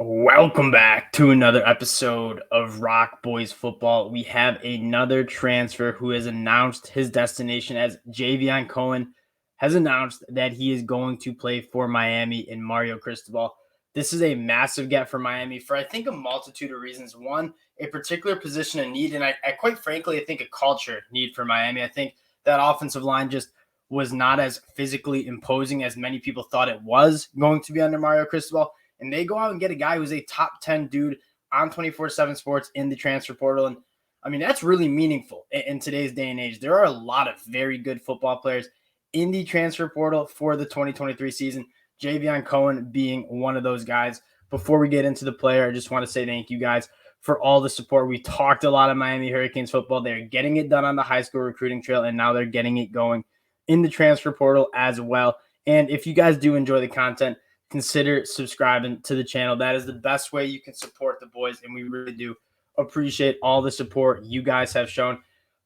Welcome back to another episode of Rock Boys Football. We have another transfer who has announced his destination as Javion Cohen has announced that he is going to play for Miami in Mario Cristobal. This is a massive get for Miami for, I think, a multitude of reasons. One, a particular position of need, and I quite frankly, I think a culture need for Miami. I think that offensive line just was not as physically imposing as many people thought it was going to be under Mario Cristobal. And they go out and get a guy who's a top 10 dude on 24/7 Sports in the transfer portal. And I mean, that's really meaningful in today's day and age. There are a lot of very good football players in the transfer portal for the 2023 season, Javion Cohen being one of those guys. Before we get into the player, I just want to say thank you guys for all the support. We talked a lot of Miami Hurricanes football. They're getting it done on the high school recruiting trail, and now they're getting it going in the transfer portal as well. And if you guys do enjoy the content, consider subscribing to the channel. That is the best way you can support the boys, and we really do appreciate all the support you guys have shown.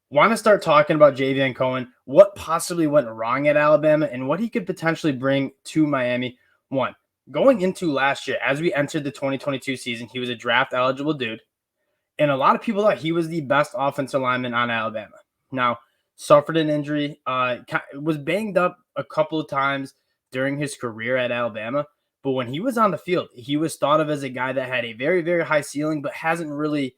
Want to start talking about Javion Cohen, what possibly went wrong at Alabama, and what he could potentially bring to Miami. One, going into last year, as we entered the 2022 season, he was a draft-eligible dude, and a lot of people thought he was the best offensive lineman on Alabama. Now, suffered an injury, was banged up a couple of times during his career at Alabama. But when he was on the field, he was thought of as a guy that had a very, very high ceiling, but hasn't really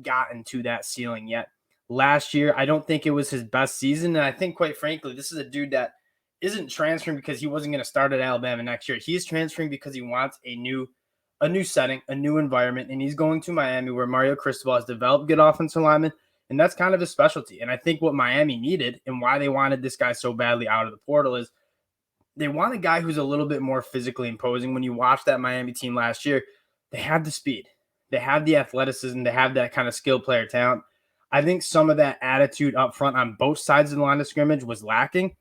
gotten to that ceiling yet. Last year, I don't think it was his best season. And I think, quite frankly, this is a dude that isn't transferring because he wasn't going to start at Alabama next year. He's transferring because he wants a new setting, a new environment, and he's going to Miami where Mario Cristobal has developed good offensive linemen, and that's kind of his specialty. And I think what Miami needed and why they wanted this guy so badly out of the portal is they want a guy who's a little bit more physically imposing. When you watch that Miami team last year, they have the speed, they have the athleticism, they have that kind of skilled player talent. I think some of that attitude up front on both sides of the line of scrimmage was lacking.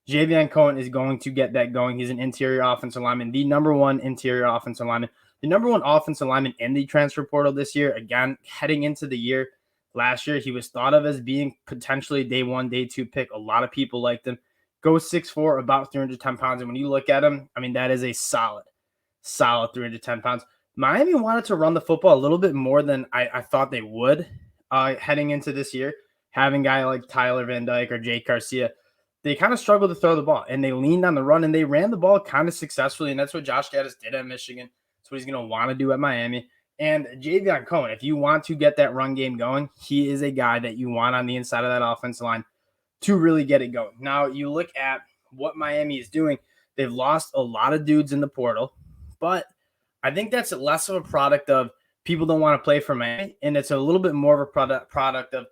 Javion Cohen is going to get that going. He's an interior offensive lineman, the number one interior offensive lineman, the number one offensive lineman in the transfer portal this year. Again, heading into the year last year, he was thought of as being potentially day one, day two pick. A lot of people liked him. Goes 6'4", about 310 pounds. And when you look at him, I mean, that is a solid 310 pounds. Miami wanted to run the football a little bit more than I thought they would heading into this year. Having a guy like Tyler Van Dyke or Jake Garcia, they kind of struggled to throw the ball, and they leaned on the run, and they ran the ball kind of successfully, and that's what Josh Gaddis did at Michigan. That's what he's going to want to do at Miami. And Javion Cohen, if you want to get that run game going, he is a guy that you want on the inside of that offensive line to really get it going. Now, you look at what Miami is doing. They've lost a lot of dudes in the portal, but I think that's less of a product of people don't want to play for Miami, and it's a little bit more of a product of,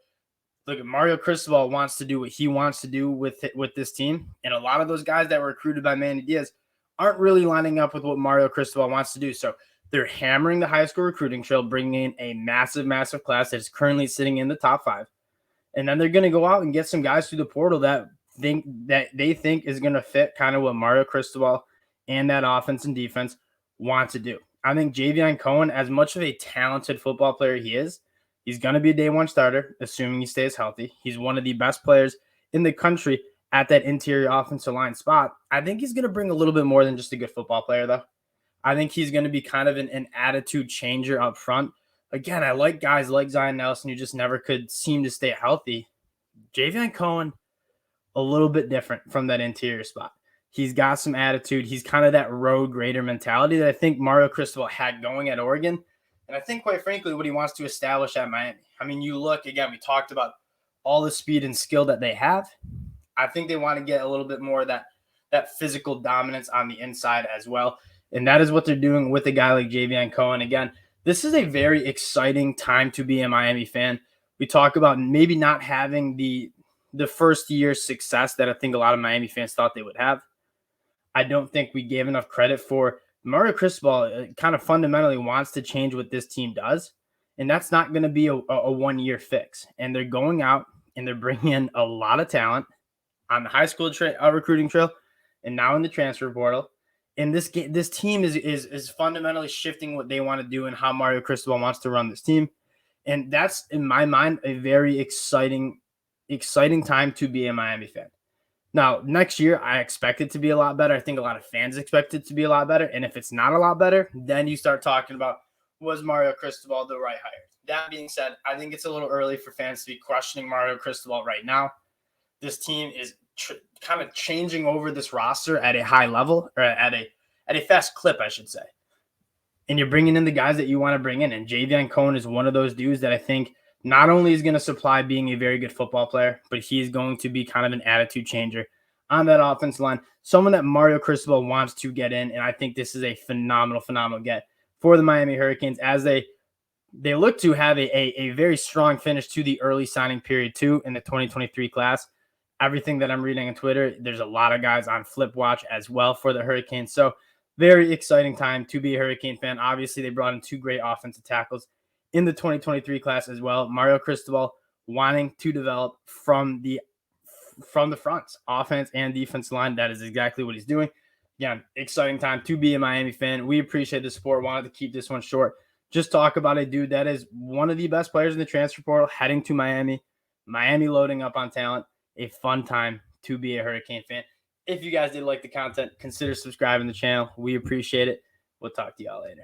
look, Mario Cristobal wants to do what he wants to do with this team, and a lot of those guys that were recruited by Manny Diaz aren't really lining up with what Mario Cristobal wants to do. So they're hammering the high school recruiting trail, bringing in a massive, massive class that is currently sitting in the top 5. And then they're going to go out and get some guys through the portal that they think is going to fit kind of what Mario Cristobal and that offense and defense want to do. I think Javion Cohen, as much of a talented football player he is, he's going to be a day one starter, assuming he stays healthy. He's one of the best players in the country at that interior offensive line spot. I think he's going to bring a little bit more than just a good football player, though. I think he's going to be kind of an attitude changer up front. Again, I like guys like Zion Nelson who just never could seem to stay healthy. Javion Cohen, a little bit different from that interior spot. He's got some attitude. He's kind of that road grader mentality that I think Mario Cristobal had going at Oregon. And I think, quite frankly, what he wants to establish at Miami. I mean, you look, again, we talked about all the speed and skill that they have. I think they want to get a little bit more of that physical dominance on the inside as well. And that is what they're doing with a guy like Javion Cohen. Again, this is a very exciting time to be a Miami fan. We talk about maybe not having the first year success that I think a lot of Miami fans thought they would have. I don't think we gave enough credit for Mario Cristobal. Kind of fundamentally wants to change what this team does, and that's not going to be a 1-year fix. And they're going out and they're bringing in a lot of talent on the high school recruiting trail and now in the transfer portal. And this team is fundamentally shifting what they want to do and how Mario Cristobal wants to run this team. And that's, in my mind, a very exciting time to be a Miami fan. Now, next year, I expect it to be a lot better. I think a lot of fans expect it to be a lot better. And if it's not a lot better, then you start talking about, was Mario Cristobal the right hire? That being said, I think it's a little early for fans to be questioning Mario Cristobal right now. This team is kind of changing over this roster at a high level, or at a fast clip, I should say. And you're bringing in the guys that you want to bring in. And Javion Cohen is one of those dudes that I think not only is going to supply being a very good football player, but he's going to be kind of an attitude changer on that offensive line. Someone that Mario Cristobal wants to get in. And I think this is a phenomenal get for the Miami Hurricanes as they look to have a very strong finish to the early signing period too in the 2023 class. Everything that I'm reading on Twitter, there's a lot of guys on Flip Watch as well for the Hurricanes. So very exciting time to be a Hurricane fan. Obviously, they brought in two great offensive tackles in the 2023 class as well. Mario Cristobal wanting to develop from the front, offense and defense line. That is exactly what he's doing. Again, exciting time to be a Miami fan. We appreciate the support. Wanted to keep this one short. Just talk about a dude that is one of the best players in the transfer portal heading to Miami. Miami loading up on talent. A fun time to be a Hurricane fan. If you guys did like the content, consider subscribing to the channel. We appreciate it. We'll talk to y'all later.